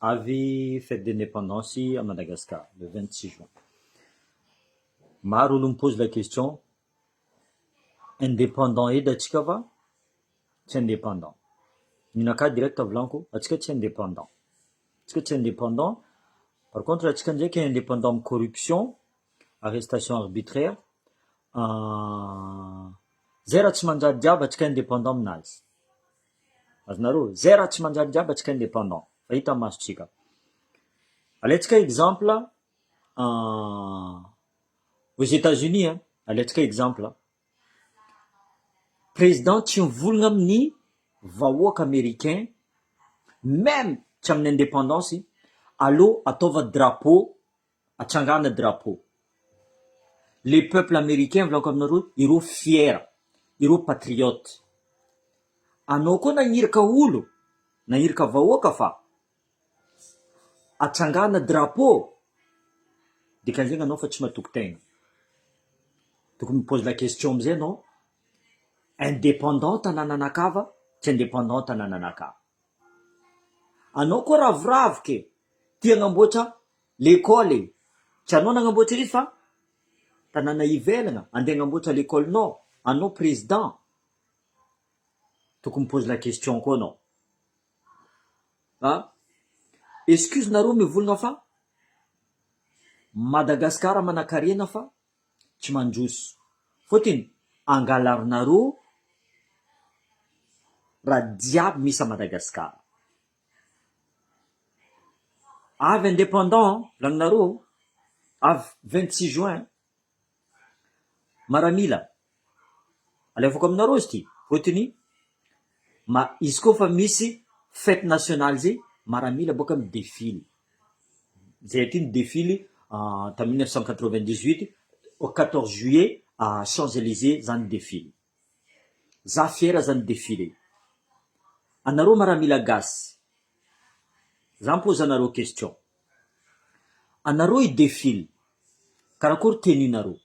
Avy fête d'indépendance à Madagascar, le 26 juin. Maro olo me pose la question, indépendant edy atsika va tsy indépendant. Ninaka direct volaniko, atsika tsy indépendant. Atsika tsy indépendant. Par contre, atsika ndraiky indépendant amin'ny corruption, arrestation arbitraire, zay raha tsy manjary jiaby atsika indépendant aminazy. Azonareo, zay raha tsy manjary jiaby atsika indépendant. Fa hita masotsika. Alaitsika exemple aux États-Unis, alaitsika exemple. Président tsy mivolagna amin'ny vahoaka américain, même tsy amin'ny indépendance, allo ataova drapeau, atsangana drapeau. Les peuples américains volako aminareo, ireo fier, ireo patriote. Anao koa nagniraka olo, nagniraka vahoaka fa atsangana drapeau, dikan'izay anao fa tsy mahatoky tegna. Tokony mipose la question amizay anao, indépendant tanànanakahy va tsy indépendant tanànanakahy. Anao koa ravoravo ke tia agnamboatra l'école, tsy anao nagnamboatra izy fa tanàna ivelagna andeha agnamboatra l'école nao, anao président. Tokony mipose la question koa anao. Excuse nareo mivolagna fa Madagasikara manan-karena fa tsy mandroso. Fôtiny angalarinareo raha jiaby misy à Madagascar. Avy indépendant, volagninareo, avy 26 juin, maramila. Alefako aminareo izy ty, fôtiny izy koa fa misy fête nationale zay, maramila boka midefily. Zay ty midefily en 1998 au 14 juillet à Champs-Élysées zany défilé. Za fiera zany défilé. Anareo maramila gasy. Za mipose anareo question. Anareo i défilé. Karakory teninareo?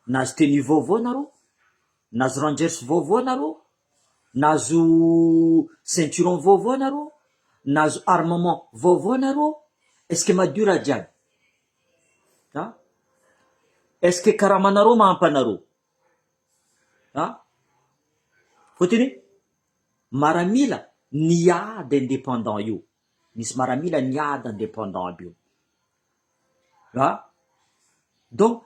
Nazo tenue vaovao nareo? Nazo rangers vaovao nareo? Nazo ceinturon vaovao nareo? Nazo armement vaovao nareo? Est-ce que madio raha jiaby? Est-ce que karamanareo mahampanareo? Fôtiny maramila niady indépendant io. Misy maramila niady indépendant aby io. Donc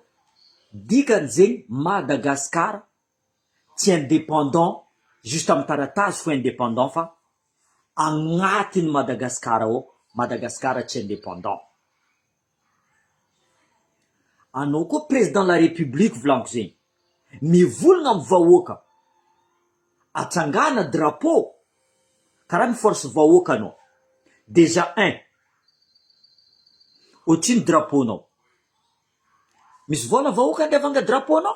dikan'izay Madagascar tsy indépendant juste amin'ny taratasy fo indépendant fa agnatiny Madagascar ao, Madagascar tsy indépendant. Anao koa président de la république volaniko zegny, mivolagna amin'ny vahoaka, atsangana drapeau, karaha ny force vahoaka anao. Déjà ohatriny drapeau nao. Misy vola vahoaka andeha avanga drapeau nao?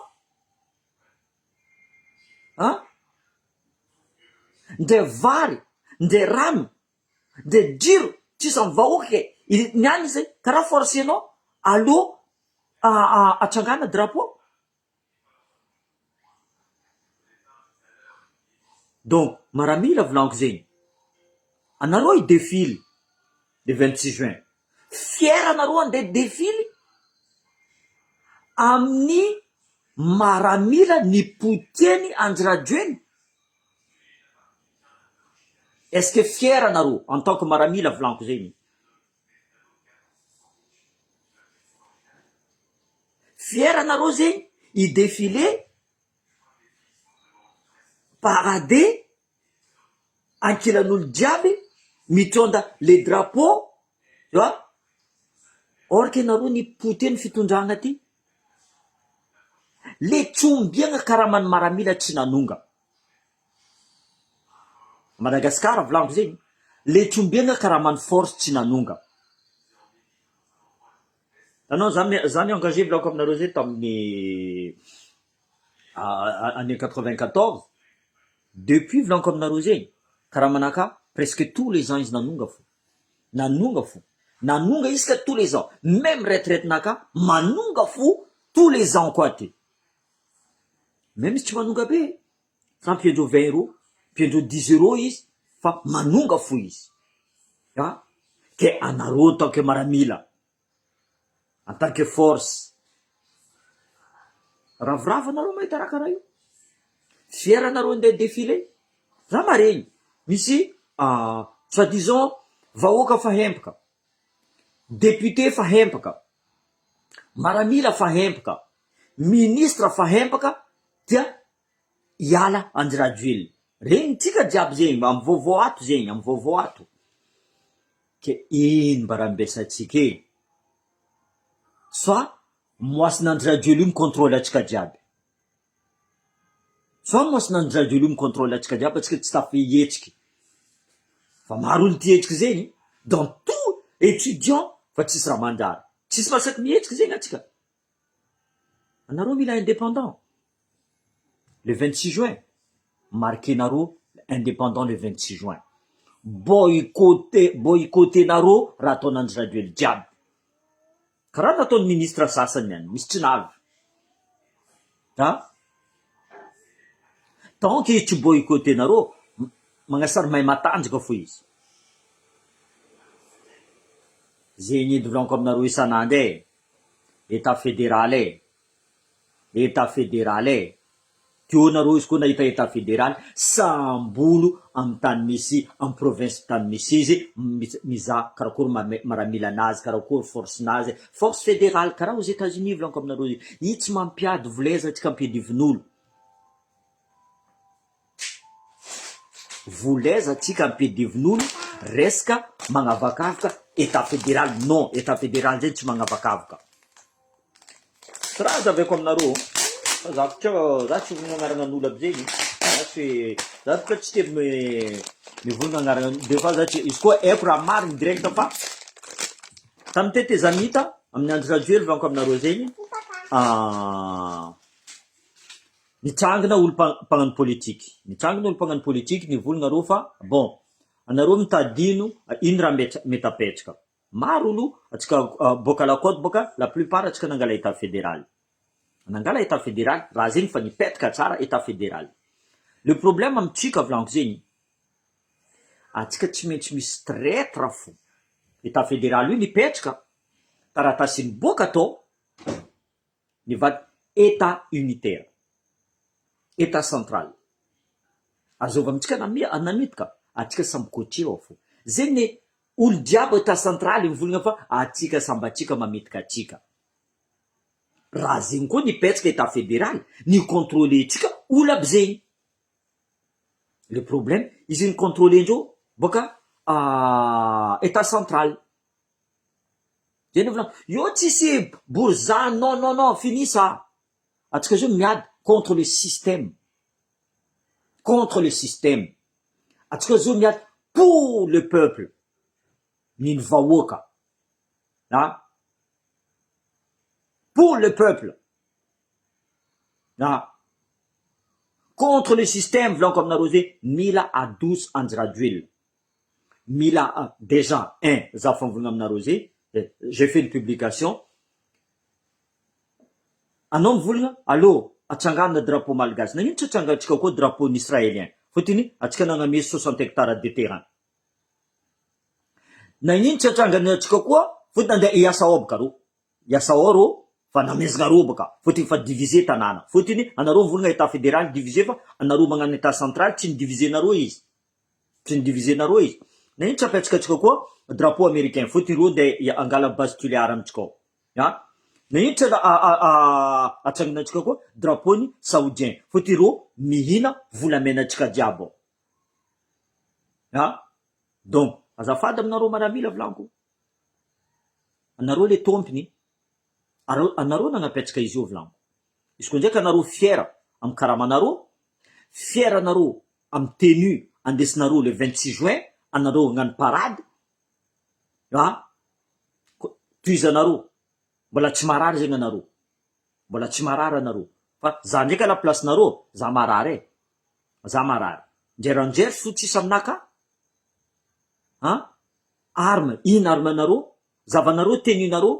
Ndre vary, ndre rano, ndre jiro, tsisy amin'ny vahoaka niany zay, karaha force anao, allo atsangana drapeau. Donc maramila volaniko zegny, anareo i défile le 26 juin, fier anareo andeha défile amin'ny maramila nipoteny Andradjoeny. Est-ce que fier anareo en tant que maramila volaniko zegny? Fier anareo zegny i défilé parade ankilan'olo jiaby mitondra les drapeaux, tu vois? Or que nareo nipoteny fitondragna ty. Le tsombiagna karaha maramila tsy nanonga. Madagascar volaniko zegny, le tsombiagna karaha force tsy nanonga. Anao zany engagé volako aminareo zay tamin'ny année 94. Depuis volaniko aminareo zegny, karaha manaka presque tous les ans izy nanonga fo. Nanonga isaka tous les ans. Même retraite-naka manonga fo tous les ans koa ty. Même izy tsy manonga be, fa mpiendreo 20 euros, mpiendreo 10 euros izy, fa manonga fo izy ke anareo en tant que miaramila en tant que force ravoravo anareo mahita raha karaha io fiera anareo andeha défilé za maregny misy soit disons vahoaka fa hempaka député fa hempaka miaramila fa hempaka ministre fa hempaka dia hiala anjirajoely regny tsika jiaby zegny amy vaovao ato zegny amy vaovao ato ke ino mba raha ambesatsika e soit moasin'anjirajoely io micontrôle atsika jiaby soit moasin'anjirajoely io micontrôle atsika jiaby atsika tsy tafe hetsiky fa maro olo ty hetsiky zegny dans tout étudiant fa tsisy raha manjary tsisy masaky mihetsiky zegny atsika anareo mila indépendant le 26 juin marqué nareo indépendant le 26 juin boycotté nareo raha ataon'anjirajoely jiaby karaha nataony ministre sasany any misy tsy navy tant que tsy boycotté nareo magnasary mahay matanjaka fo izy zegny edy volaniko aminareo isan'andro état fédéral teo nareo izy koa nahita état fédéral sambolo amy tany misy amy province tany misy izy mizaha karakory miaramila anazy karakory force fédérale karaha aux États-Unis volaniko aminareo io tsy mampiady voleza atsika ampedivin'olo voleza atsika ampedivin'olo resaka magnavakavaka état fédéral non état fédéral zay tsy magnavakavaka raha zavako aminareo za tsy vognanarana an'olo aby zegny za tka tsy te mivonanarana des fois za tsy izy koa haiko raha mariny direct fa tamy tete za mita amin'ny anjirajoely vanko aminareo zegny nitsangana olo mpagnano politiky nivolonareo fa bon anareo mitadino ino raha mety apetraka maro olo atsika boka lakôte boka la plupart atsika nangala état fédéral raha zegny fa nipetraka tsara état fédéral le problème amitsika volaniko zegny atsika tsy maintsy misy traître fo état fédéral io nipetraka taratasiny boka atao nivady état unitaire état central azova amitsika anamitika atsika samby kotreo fo zegny olo jiaby état central mivolagna fa atsika samby atsika mametika atsika raha zegny koa nipetraka état fédéral ny contrôler tsika olo aby zegny le problème izy ny contrôler ndreo boka état central zeny volana io tsisy bourza non fini ça atsika zao miady contre le système atsika zao miady pour le peuple niny vahoaka pour le peuple contre le système volaniko aminareo zay mila adosy anjirajoely mila déjà za fa mivolagna aminareo zay j'ai fait une publication anao mivolagna allô atsanganana drapeau malagasy nagnino tsy atsangatsika koa drapeau n'israélien fotiny atsika nagname 60 hectares de terrain nagnino tsy atsanganantsika koa fotiny andeha iasa ao baka ro iasa ao ro fa namezagna ro baka fotiny fa diviser tanàna fotiny anareo mivolagna état fédéral diviser fa anareo magnano état central tsy nidiviser nareo izy nagnino tsy apetsaka atsika koa drapeau américain fotiny ro ndeha angala base tuliare amitsika ao nagnino tsy atsanganantsika koa drapeau ny saoudien fotiny ro mihina volamenatsika jiaby ao donc azafady aminareo miaramila volaniko anareo le tompiny anareo nanapetsaka izy io volaniko izy koa ndraiky anareo fiera amy karamanareo fiera anareo amy tenue andesinareo le 26 juin anareo gnano parade toizanareo mbola tsy marary zegny anareo fa za ndraiky ala place nareo za marary njeranjery so tsisy aminaka arme ino arme anareo zavanareo tenue nareo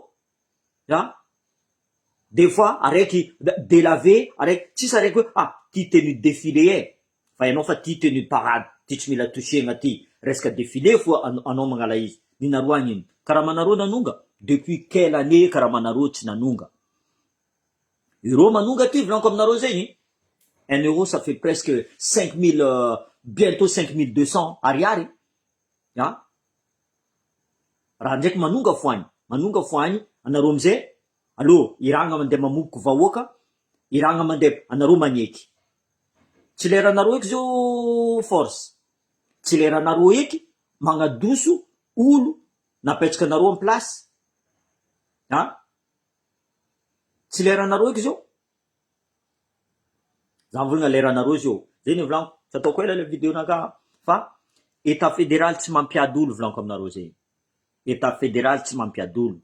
des fois araiky délavé araiky tsisy araiky hoe ty tenue défilé fa ianao fa ty tenue de parade ty tsy mila touchena ty resaka défilé fo anao magnala izy ny naroagny iny karaha manareo nanonga depuis quelle année karaha manareo tsy nanonga ireo manonga ty volaniko aminareo zegny 1 euro ça fait presque 5000 bientôt 5200 ariary raha ndraiky manonga fo agny anareo amizay allo iragna mandeha mamoboky vahoaka iragna mandeha anareo magneky tsy leranareo eky zao force tsy leranareo eky magnadoso olo napetraka anareo en place tsy leranareo eky zao za mivolagna leranareo zao zay ny volaniko tsy ataoko ela le vidéo naka fa état fédéral tsy mampiady olo volaniko aminareo zay état fédéral tsy mampiady olo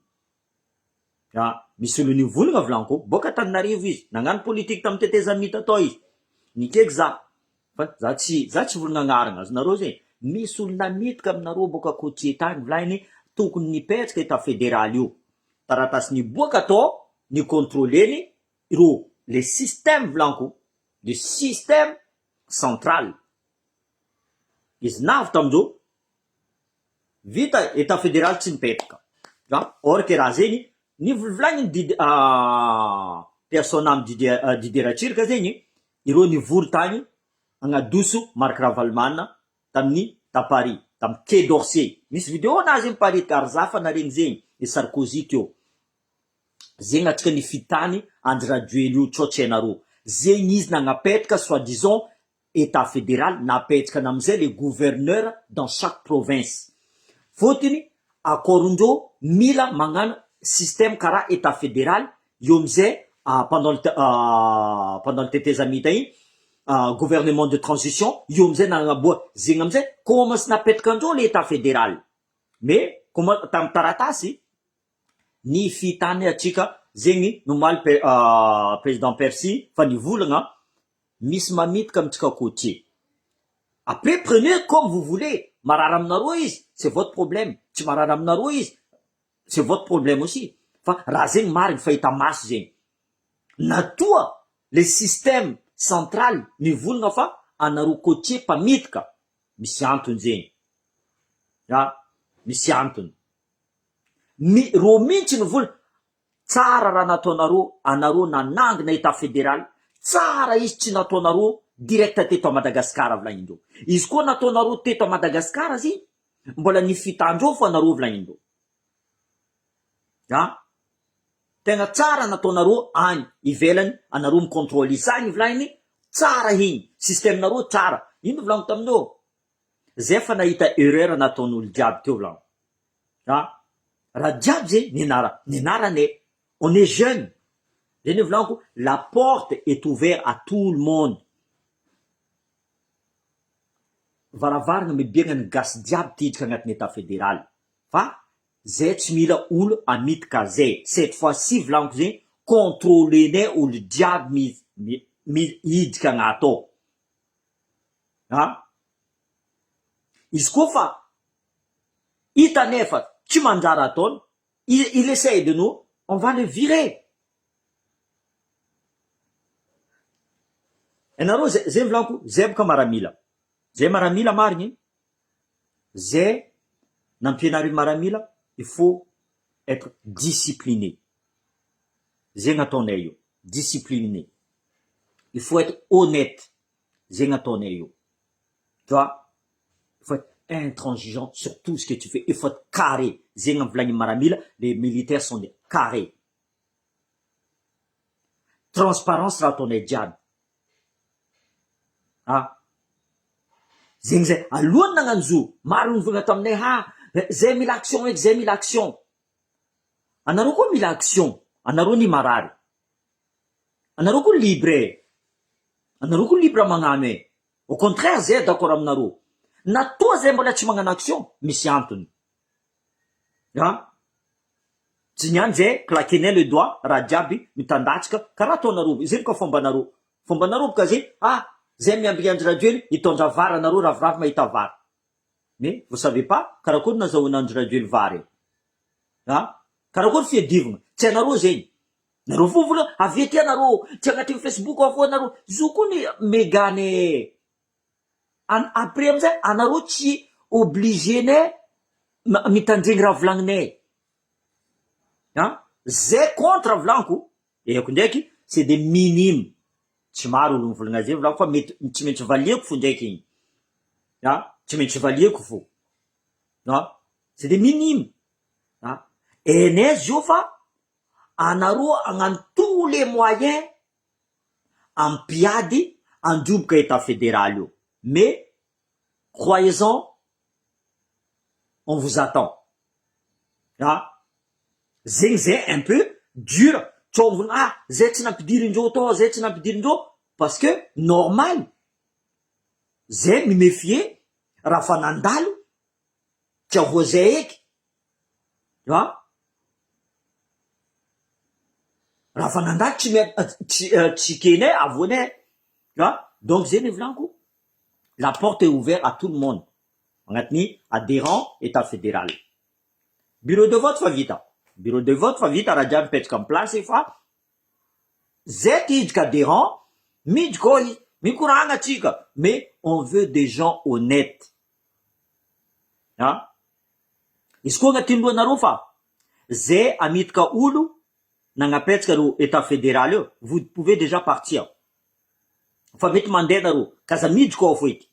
misy olo nivolagna volaniko boka Tananarivo izy nagnano politique tamy teteza mita tao izy nikeky za fa za tsy volagna agnarana azonareo zay misy olo namitika aminareo boka Kotie tany volagny tokony nipetraka état fédéral io taratasy niboaka atao ni contrôleny iro le système volaniko le système central izy navy tamizao vita état fédéral tsy nipetraka or que raha zegny ny volagny personame Didier Ratsirika zegny ireo nivory tagny agnadoso Marc Ravalomanana tamin'ny ta Paris tamy Quai d'Orsay misy vidéo anazy amy Paris Tarzafa naregny zegny e Sarkozy teo zegny atsika nifitany Andry Rajoely io tsotsy hainareo zegny izy nagnapetraka soi-disant état fédéral napetraka anamizay les gouverneurs dans chaque province fotony akorondreo mila magnano système karaha état fédéral io amizay pendant le teteza mita iny gouvernement de transition io amizay nagnaboa zegny amizay commence napetraka andreo le état fédéral mais tamy taratasy ny fitany atsika zegny nomaly président Percy fa nivolagna misy mamitika amitsika Kotie après prenez comme vous voulez marary aminareo izy c'est votre problème tsy marary aminareo izy c'est votre problème aussi fa raha zegny mariny fahita maso zegny natoa le système central nivolagna fa anareo Kotie mpamitika misy antony zegny misy antony ro mintsy nivolagna tsara raha nataonareo anareo nanangina état fédéral tsara izy tsy nataonareo direct teto à Madagascar volagnindreo izy koa nataonareo teto à Madagascar zy mbola nifitandreo fa anareo volagnindreo tegna tsara nataonareo any ivelany anareo micontrôle izany volagniny tsara igny système-nareo tsara ino volaniko tamindreo zay fa nahita erreur nataon'olo jiaby teo volaniko raha jiaby zay nianaranay on est jeune zay ny volaniko la porte est ouverte à tout le monde varavarana mibiagna ny gasy jiaby tiditra agnatin'ny état fédéral fa zay tsy mila olo amitika zay cette fois-ci volaniko zay contrôlenay olo jiaby midika agnato izy koa fa hitanay fa tsy manjara ataony il essaye de nous on va le virer anareo zay volaniko zay boka maramila zay maramila marigny zay nampianary maramila il faut être discipliné zay gnataonay io discipliné il faut être honnête zay gnataonay io tu vois il faut être intransigeant sur tout ce que tu fais il faut être carré zay gnamvolagny maramila les militaires sont des carrés transparence raha ataonay jiaby zegny zay alohany nagnano zo maro nivogna taminay zay mila action eky zay mila action anareo koa mila action anareo ny marary anareo koa libre anareo koa libre magnano au contraire zay d'accord aminareo natoa zay mbola tsy magnano action misy antony tsy niany zay claquenay le doigt raha jiaby mitandatsika karaha ataonareo zay ka fombanareo boka zay zay miamby Andry Rajoely hitondra vary anareo ravoravo mahita vary mais vous savez pas karakory nazahoana Andry Rajoely vary karakory fiadivagna tsy anareo zegny nareo vovola avy aty anareo tsy agnatin'ny Facebook avo anareo zo koa ny megane après amizay anareo tsy obligé ne mitandregny raha volagninay zay contre volaniko eko ndraiky c'est des minimes tsy maro olo mivolagna zay volaniko fa mety tsy maintsy valiako fo ndraiky igny tsy maintsy valiako fo c'est des minimes enay zio fa anareo agnano tous les moyens ampiady androboka état fédéral io mais croyez-en on vous attend zegny zay un peu dur tsao volagna zay tsy nampidirindreo tao zay tsy nampidirindreo parce que normal zay mimefie raha fa nandalo tsy avoa zay eky raha fa nandalo tsy kenay avoanay donc zay ny volaniko la porte est ouverte à tout le monde agnatiny adhérent état fédéral bureau de vote fa vita bureau de vote fa vita raha jiaby mipetraka amy place fa zay tidrika adhérent midry koa izy mikoragna atsika mais on veut des gens honnêtes izy koa agnatiny loanareo fa zay amitika olo nagnapetraka ro état fédéral io vous pouvez déjà partir fa mety mandeha nareo kaza midry koa fo eky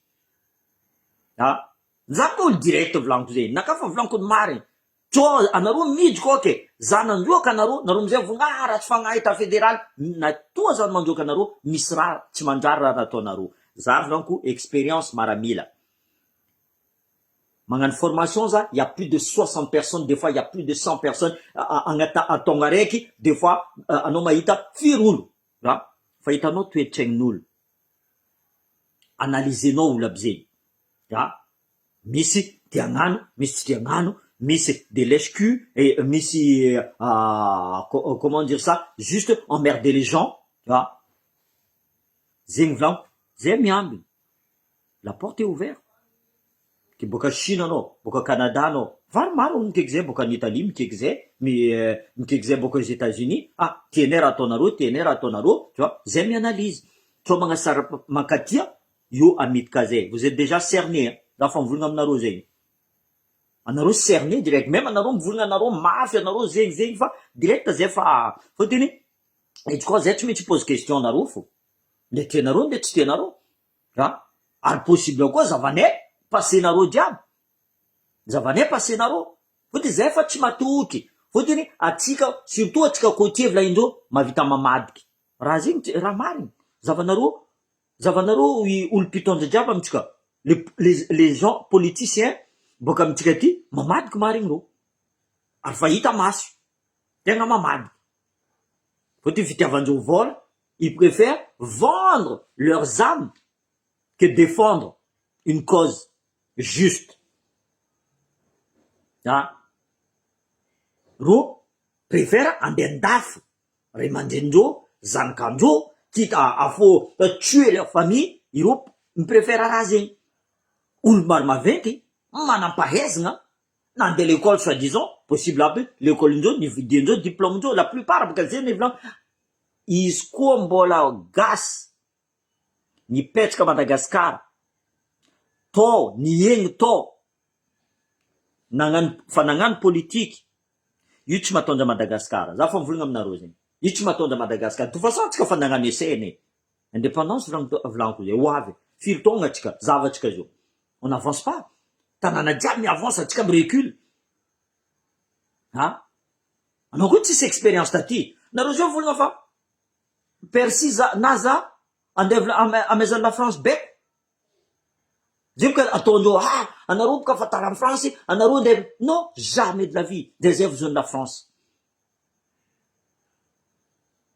zany olo direct volaniko zay nakafa volaniko ny mariny tsao anareo midry koa ke za nandroaka anareo amizay vonga raha tsy fagnahy état fédéral natoa zany mandroaka anareo misy raha tsy manjary raha nataonareo za volaniko expérience maramila magnano formation za y a plus de 60 personnes des fois y a plus de 100 personnes atonga araiky des fois anao mahita firy olo fa hitanao toetraign'olo analysenao olo aby zegny misy tiagnano misy tsy tiagnano misy de lèche-cul et misy comment dire ça juste emmerder les gens zegny volaniko zay miambiny la porte est ouverte ke boka Chine anao boka Canada anao maro mikaiky zay boka Italie mikaiky zay mikaiky zay boka aux États-Unis tianay raha ataonareo tianay raha ataonareo tu vois zay mianalyse tsao magnasara mankatia io amitika zay vous êtes déjà cerné raha fa mivolagna aminareo zegny anareo cerné direct même anareo mivolagna anareo mafy anareo zegny fa direct zay fa fotiny izy koa zay tsy maintsy pose question anareo fo nde tianareo nde tsy tianareo ary possible koa zavanay passenareo diaby zavanay passenareo fotiny zay fa tsy matoky fotiny atsika surtout atsika côtier volaindreo mavita mamadiky raha zegny raha mariny zavanareo olo pitondra jiaby amitsika les gens politiciens boka amitsika ty mamadiky marigny reo ary fa hita maso tegna mamadiky fotiny fitiavandreo vola ils préfèrent vendre leurs âmes que défendre une cause juste ro préfère andeha andafo ray aman-drenindreo zanakandreo quitte à faut tuer leur famille iro mipréfère raha zegny olo maro maventy manampahaizagna nandeha l'école soit disant possible aby l'école indreo nividiandreo diplôme indreo la plupart baka zegny volan izy koa mbola gasy nipetraka Madagasikara tao niegny tao nagnano politiky io tsy matondra Madagasikara za fa mivolagna aminareo zegny io tsy matondra Madagasikara de toute façon atsika fa nagnano essai indépendance volaniko zay hoavy firy taogna atsika zavatsika zio on n'avance pas tanàna jiaby miavance atsika mirecule anao koa tsisy expérience taty nareo zio volagna fa Percy na za andeha amezan'ny la France beko zay boka ataondreo anareo boka fa tara amy France anareo ndeha non jamais de la vie zay vous zone la France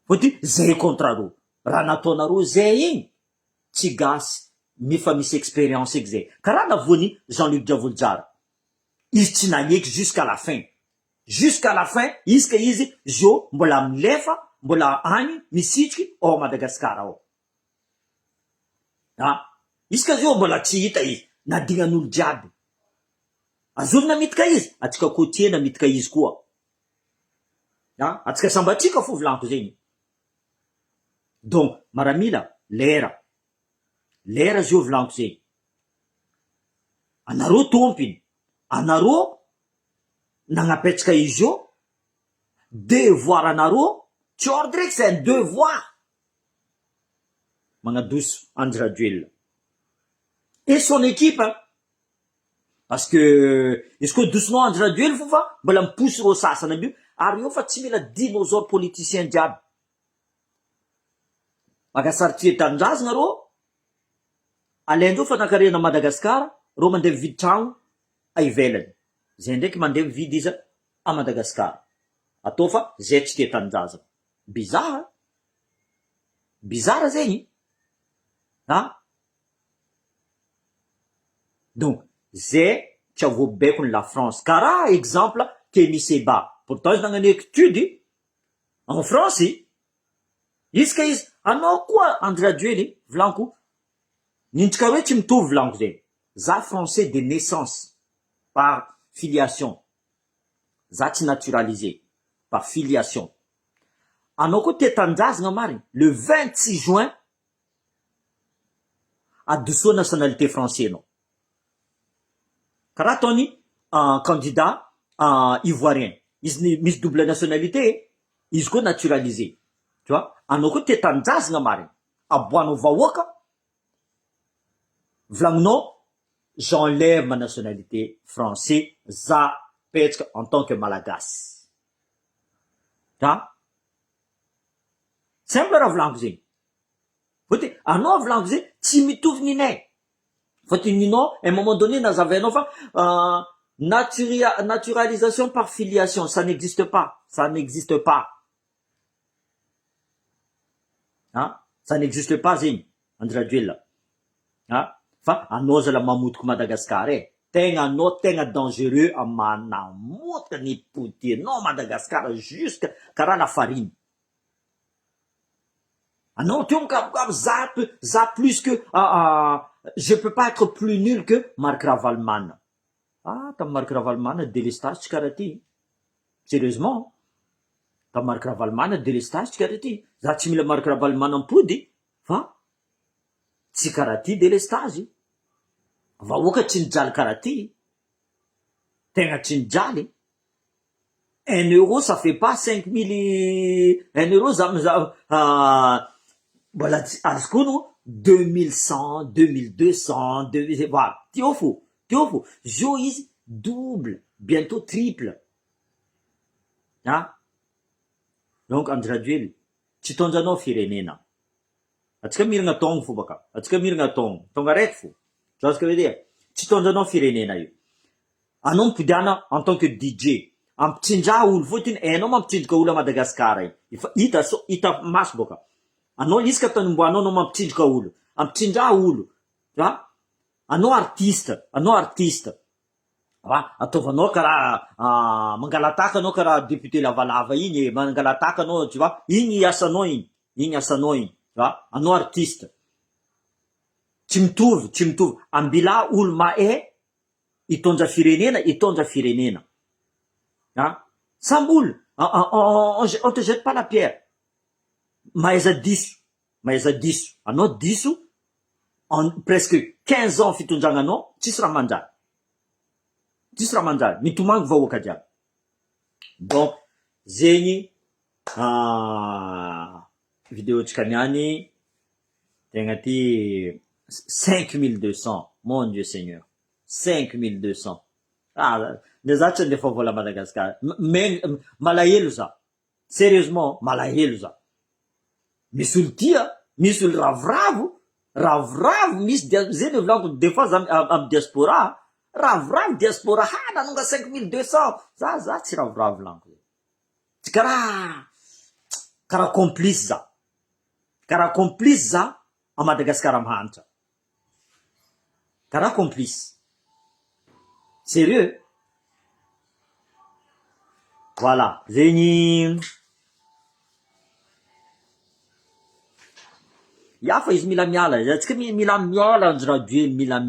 fotiny zay contrareo raha nataonareo zay igny tsy gasy mifa misy expérience eky zay karaha navoany Jean-Luc Diavolojara izy tsy naneky jusqu'à la fin izy ka izy zio mbola milefa mbola agny misitriky ao Madagasikara ao izy ka zio mbola tsy hita izy nadignan'olo jiaby azony namitika izy atsika côtier namitika izy koa atsika sambatsika fo volaniko zegny donc maramila lera zio volaniko zegny anareo tompiny, anareo nagnapetsaka izy io, devoir anareo, tsy ordre raiky, c'est un devoir. Magnadoso Andry Rajoelina et son équipe, hein. Parce que izy koa dosonao Andry Rajoelina fo fa mbola miposy reo sasany aby io, ary io fa tsy mila dinosaure politicien jiaby. Makasarotry tanindrazana reo, alaindreo fanankarena Madagasikara, reo mandeha mividy trano ivelany, zay ndraiky mandeha mividy izy a Madagasikara. Atao fa zay tsy tia tanindrazana. Bizarre, bizarre zegny, hein? Donc zay tsy avoabekony la France. Karaha exemple Kémy Seba, pourtant izy nagnano étude en France, izy ka izy anao koa Andry Rajoelina volaniko, nintsika hoe tsy mitovy volaniko zay. Za français de naissance par filiation, za tsy naturalisé par filiation. Anao koa tia tanindrazana mariny, le 26 juin adosoa nationalité français anao. Karaha ataony candidat ivoirien, izy misy double nationalité, izy koa naturalisé. Tu vois, anao koa tia tanindrazana mariny, aboanao vahoaka, volagninao j'enlève ma nationalité français, za petraka en tant que malagasy. Ta simple raha volaniko zegny. Fôtony anao volaniko zegny tsy mitovy ninay. Fôtony ninao à un moment donné nazavainao fa naturalisation par filiation, ça n'existe pas, ça n'existe pas. Hein? Ça n'existe pas zegny Andry Rajoelina. Hein? Fa anao zala mamotoko Madagasikara tegna anao tegna dangereux amanamotka ny potianao Madagasikara jusque karaha la farine. Anao teo mikabokabo za plus que je peux pas être plus nul que Marc Ravalomanana. Tamy Marc Ravalomanana délestage tsy karaha ty. Sérieusement, tamy Marc Ravalomanana délestage tsy karaha ty. Za tsy mila Marc Ravalomanana ampody fa tsy karaha ty délestage. Vahoaka tsy nijaly karaha ty, tegna tsy nijaly. 1 euro ça fait pas 5000, 1 euro voilà, azoko no 2100, 2200, 2000, voilà. Tio fo. Jo izy double, bientôt triple. Hein? Donc Andry Rajoelina, tsy tonjanao firenena. Atsika miragna taogno fo baka. Atsika miragna taogno. Tonga raiky fo. Tu vois ce que je veux dire? Tsy tonjanao firenena io. Anao mipodiana en tant que DJ. Ampitsindraha olo fôtony hainao mampitsinjoka olo a Madagasikara hita maso boka. Anao isaka tanimboanao anao mampitsinjoka olo, ampitsindraha olo. Tu vois? Anao artiste. Ataovanao karaha mangalataka anao karaha député lavalava igny, mangalataka anao, tu vois? Igny asanao igny. Tu vois? Anao artiste. Tsy mitovy. Ambila olo mahay hitondra firenena. Hein? Samby olo, on te jette pas la pierre. Mahaiza diso. Anao diso, en presque 15 ans fitondragnanao, tsisy raha manjary. Mitomangy vahoaka jiaby. Donc, zegny vidéotsika niany, tegna ty 5200. Mon Dieu Seigneur. 5200. Ne za tsy andefa vola Madagasikara. Malahelo za. Sérieusement, malahelo za. Misy olo tia, misy olo ravoravo, misy zay le volaniko des fois amy diaspora, ravoravo diaspora, nanonga 5200. Za tsy ravoravo volaniko. Tsy karaha complice za. Karaha complice za a Madagasikara mahantra. Karaha complice. Sérieux? Voilà, zegny fa izy mila miala, atsika mila miala Andry Rajoelina,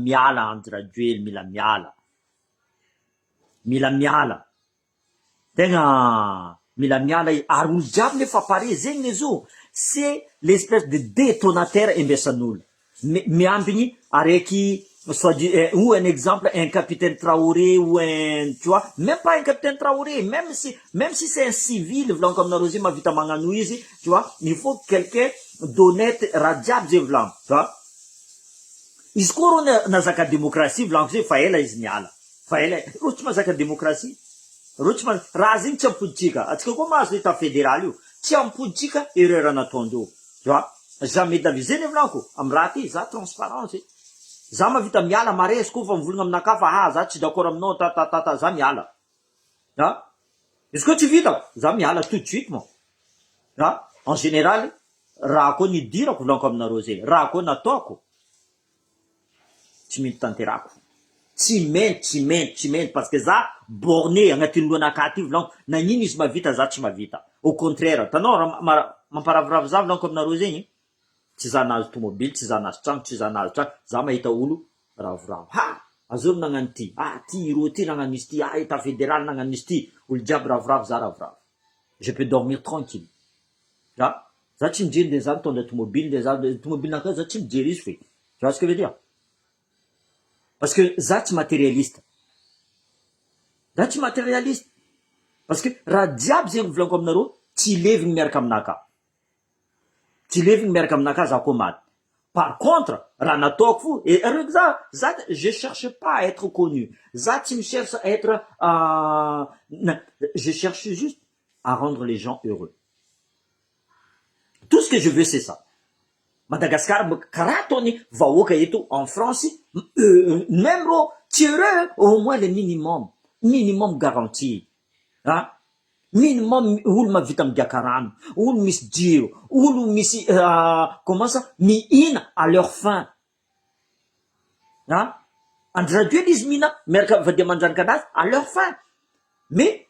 mila miala. Tegna mila miala ary olo jiaby nefa pare zegny nezo. C'est l'espèce de détonateur imbesan'olo. Miambigny araiky ou un exemple, un capitaine Traoré ou tu vois, même pas un capitaine Traoré, même si c'est un civil, vlan comme Narosi, ma vita manganouizi, tu vois, il faut quelqu'un d'honnête, radiab, vlan, tu vois. Iskoro na zaka démocratie, vlan, faela izniala. Faela, rochma zaka démocratie. Rochma, razin champuchika. Atsika ko mas l'état fédéral io. Champuchika, erreur nataondreo. Tu vois, jamais d'aviser vlanko, amrati, za transparence. Za mavita miala mare izy koa fa mivolagna aminakahy fa za tsy d'accord aminao ta za miala. Ah, izy koa tsy vitako, za miala tout de suite mo. Ah, en général, raha koa nidirako volaniko aminareo zay, raha koa nataoko, tsy mety tanterako. Tsy mety parce que za borné agnatin'ny lohanakahy ty volaniko, nagnino izy mavita za tsy mavita. Au contraire, tanao mamparavoravo za volaniko aminareo zegny, tsy za nahazo tomobily, tsy za nahazo trano, tsy za nahazo trano, za mahita olo ravoravo. Ha! Azoro nagnano ty. Ah, ty ro ty nagnano izy ty. Ah, état fédéral nagnano izy ty. Olo jiaby ravoravo, za ravoravo. Je peux dormir tranquille. Ah, za tsy mijery nde za mitondra tomobily, nde za tomobily nakahy za tsy mijery izy fe. Tu vois ce que je veux dire? Parce que za tsy matérialiste. Za tsy matérialiste. Parce que raha jiaby zegny volaniko aminareo, tsy levigny miaraka aminakahy. Tsy levigny miaraka aminakahy za koa maty. Par contre, raha nataoko fo, et za, je cherche pas à être connu. Ça, tu me cherches à être, je cherche juste à rendre les gens heureux. Tout ce que je veux, c'est ça. Madagascar, karatoni, vaoka eto, en France, même tu heureux, au moins le minimum garanti. Hein? Minimum, olo mavita migiaka rano, olo misy jiro, olo misy, comment ça, mihina à leur faim. Hein? Andraduel izy mihina, miaraka vadia mandranika anazy, à leur faim. Mais,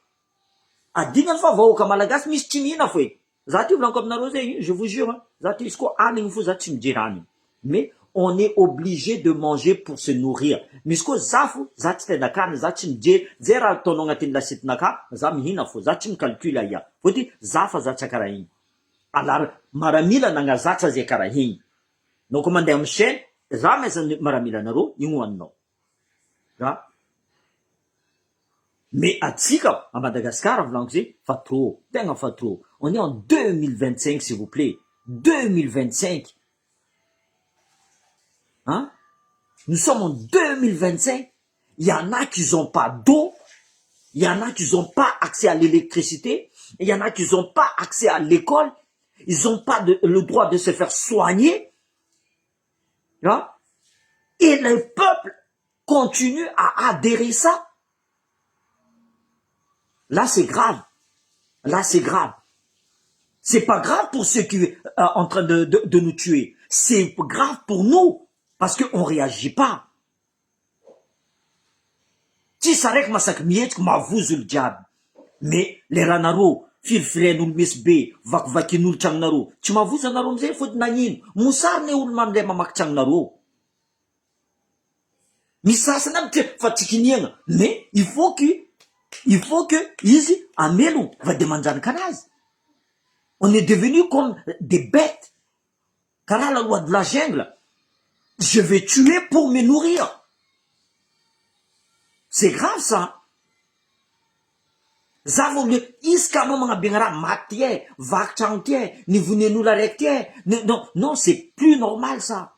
adignany fa vahoaka malagasy misy tsy mihina fo e. Za ty volaniko aminareo zay, je vous jure, hein, za ty izy koa aligny fo za tsy mijery hany. Mais, on est obligé de manger pour se nourrir. Misy koa za fo, za tsy tenakana, za tsy mijery, zay raha ataonao agnatin'ny lasietinakahy, za mihina fo, za tsy micalcule ia. Fôty, za fa za tsy karaha igny. Alors, maramila nagnazatra zay karaha igny. Donc, mandeha amin'ny chaîne, za maizany maramila anareo, igny hoaninao. Ah. Mais atsika, à Madagascar, volaniko zay, fa trop, tegna fa trop. On est en 2025, s'il vous plaît. 2025. Hein? Nous sommes en 2025. Il y en a qui n'ont pas d'eau. Il y en a qui n'ont pas accès à l'électricité. Il y en a qui n'ont pas accès à l'école. Ils n'ont pas le droit de se faire soigner. Hein? Et le peuple continue à adhérer ça. Là, c'est grave. Là, c'est grave. C'est pas grave pour ceux qui sont en train de nous tuer. C'est grave pour nous. Parce qu'on ne réagit pas. Si ça règle ma sac miette, ma vous le diable. Mais les ranaro, filfren ou misbe, vakvakin ou changnaro. Tu m'as vu un aromze, faut de nanin. Moussar ne ou le ma mak changnaro. Mais ça, c'est un petit fatiginienne. Mais il faut que ici, Amelo va demander un canaz. On est devenu comme des bêtes. Car à la loi de la jungle, je vais tuer pour me nourrir. C'est grave ça. Zavomle iskamo mga bingara matie, vakchantie, ni vune nous la rectie. Non, non, c'est plus normal ça.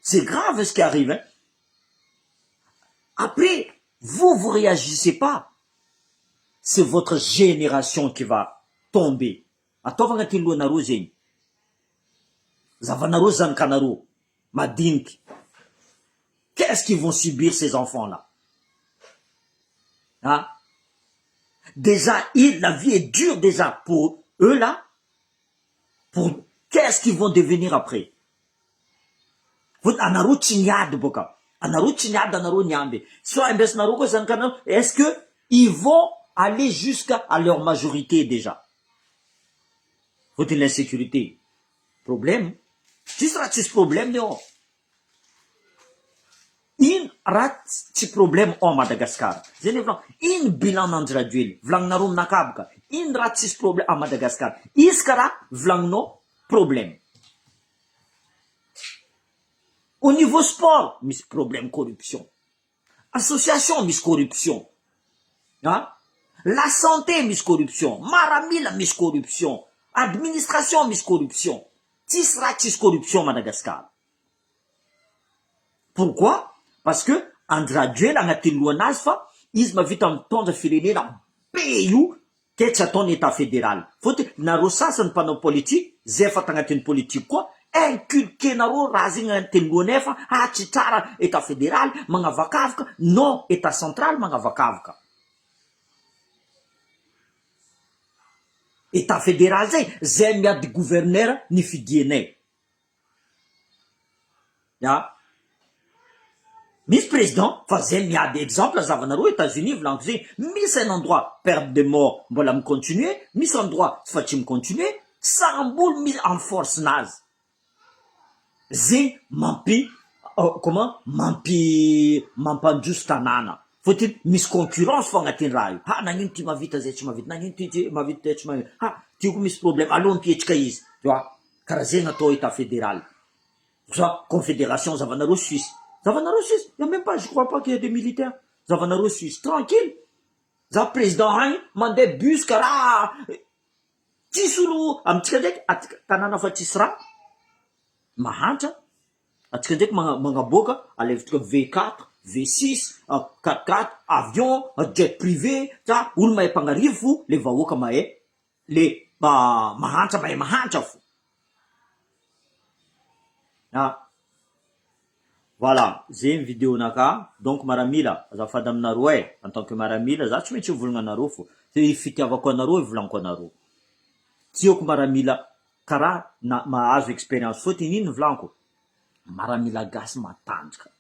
C'est grave ce qui arrive. Hein? Après, vous réagissez pas. C'est votre génération qui va tomber. Atova ngati lo naro zegny. Zavanaro zankanaro. Madinki. Qu'est-ce qu'ils vont subir ces enfants-là? Hein? Déjà, la vie est dure déjà pour eux là. Pour qu'est-ce qu'ils vont devenir après? Anaro chignade boka. Anaro chignade anaro nyambe. Soit imbes naro ko zankanaro. Est-ce que ils vont aller jusqu'à leur majorité déjà? Faut-il l'insécurité? Problème? Tu seras ce problème non? In rat ci problème en Madagascar. In bilan nandraduel, vlang narum nakabka. In rat ci problème à Madagascar. Iskara vlang no problème. Au niveau sport, mis problème corruption. Association, mis corruption. Hein? La santé, mis corruption. Maramila, mis corruption. Administration, mis corruption. Tisra, tis corruption, Madagascar. Pourquoi? Parce que, andraduel, angatil luanasfa, isma vitam tonza firenena, peyu, ketsa ton état fédéral. Faut na rosasa panneau politique, zefa tangatin politique quoi, inculquer naro razing antin luanefa, chitara état fédéral, mangavakavka, non, état central, mangavakavka. État fédéral, zay miady gouverneur, ni fidiene. Ya? Miss président, faisait miade exemple, à Zavanaro, États-Unis, Vlankzé, mis un endroit, perte de mort, voilà me continuer, mis un endroit, me continuer, ça boule mis en force naze. Zé, mampi, mampi juste anana. Faut-il, mis concurrence, faut ngatin rayo. Ha, nangin ti ma vite, zé, tu ma vite, nangin ti ma vite, tu ma vite. Ha, tu as mis problème, allons, pied, tu vois, karazé na to état fédéral. Ça, confédération, Zavanaro, Suisse. Zavanaro Suisse, il n'y a même pas, je ne crois pas qu'il y ait des militaires. Zavanaro Suisse, tranquille. Za président, hein, mandé bus, kara. Tisulu, amtskadek, kanana fa tisra. Mahanja. Atskadek, mga boka, alevtka V4, V6, 4x4, avion, jet privé, ça, ulma e pangarifu, les vaoka mae, les, mahanja, mahanja fou. Ah. Voilà, j'ai une vidéo naka, donc maramila, za fadam naroué, en tant que maramila, za tu mets tu voulons naro fou. C'est fiti avako naro et voulons naro. Tiok maramila, kara na ma azo expérience faut tinin vlanko. Maramila gas matanjka.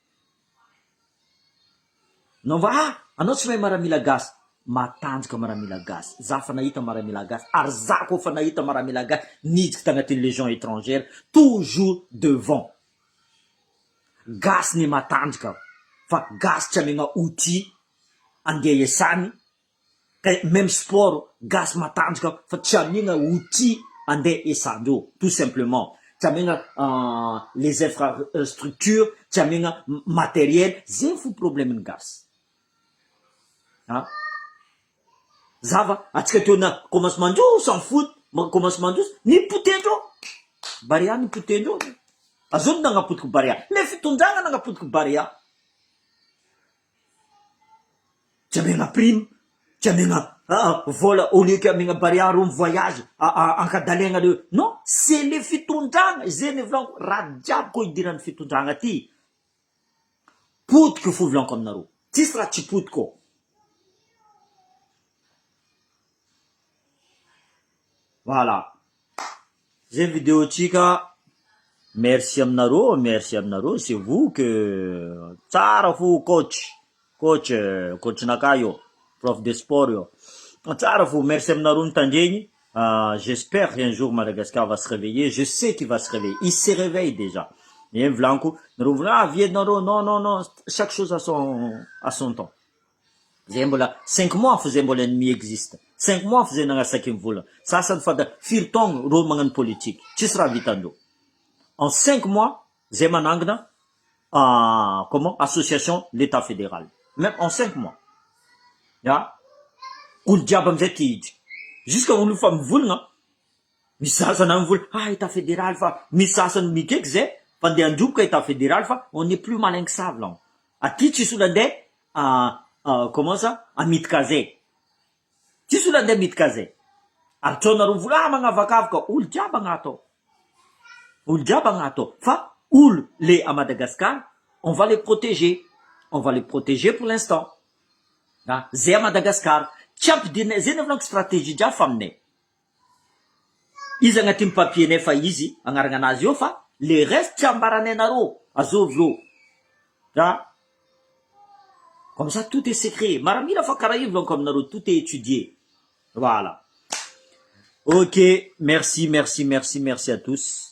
Non va, anot tu mets maramila gas, matanjka maramila gas. Za fanaita maramila gas, arzako fanaita maramila gas, nitk tangatin légion étrangère, toujours devant. Gas ni matanjka, fa gas tchamena outil, andeye sani, même sport, gas matanjka, fa tchamena outil, ande esando, tout simplement. Tchamena les infrastructures, tchamena matériel, c'est fou problème gas. Hein? Zava, atskatona, commencement d'eau, s'en fout, commencement d'eau, ni putejo, baria ni putejo. Azon na ngaput ko barya. Le fitundangan na ngaput ko barya. Tiyabi nga prime. Tiyabi nga vola au lieu que nga barya rom voyage. En kadalenga de. Non, c'est le fitundang. Zene vlan radjab ko idiran fitundanga ti. Put ko fu vlan kom naro. Tisra ti put ko. Voilà. J'ai vidéo chica. Merci Amnaro, c'est vous que tsara fu coach Nakayo, prof de sport yo. Tsara fu, merci Amnaro ntandjeni. J'espère qu'un jour Madagascar va se réveiller, je sais qu'il va se réveiller, il se réveille déjà. Et Vlanco, non, chaque chose a son temps. 5 mois faisait l'ennemi existe. 5 mois faisait Nangasakim Voula. Ça ne fait pas firtong romangan politique. Tu seras vitando. En 5 mois, Zemanangna, association l'État fédéral. Même en 5 mois. Ya? Oul diabam zetid. Jusqu'à où nous femmes voulons, Missasan en voul, État fédéral, Missasan Mikek ze, pendant un jour État fédéral, on n'est plus malin que ça, blanc. A titu soulande, comment ça? À Mitkaze. Tisulande Mitkaze. A tonaru voula, mangavakavka, oul diabangato. Oul diabangato. Oul les à Madagascar, on va les protéger. On va les protéger pour l'instant. Zé à Madagascar. Tchap dine, zé ne stratégie déjà famne. Ils ont un papier ne fa easy, en arganazio fa, les restes tchambarane naro, azovlo. Comme ça, tout est secret. Marami la fa caraïbe, comme naro, tout est étudié. Voilà. Ok, merci à tous.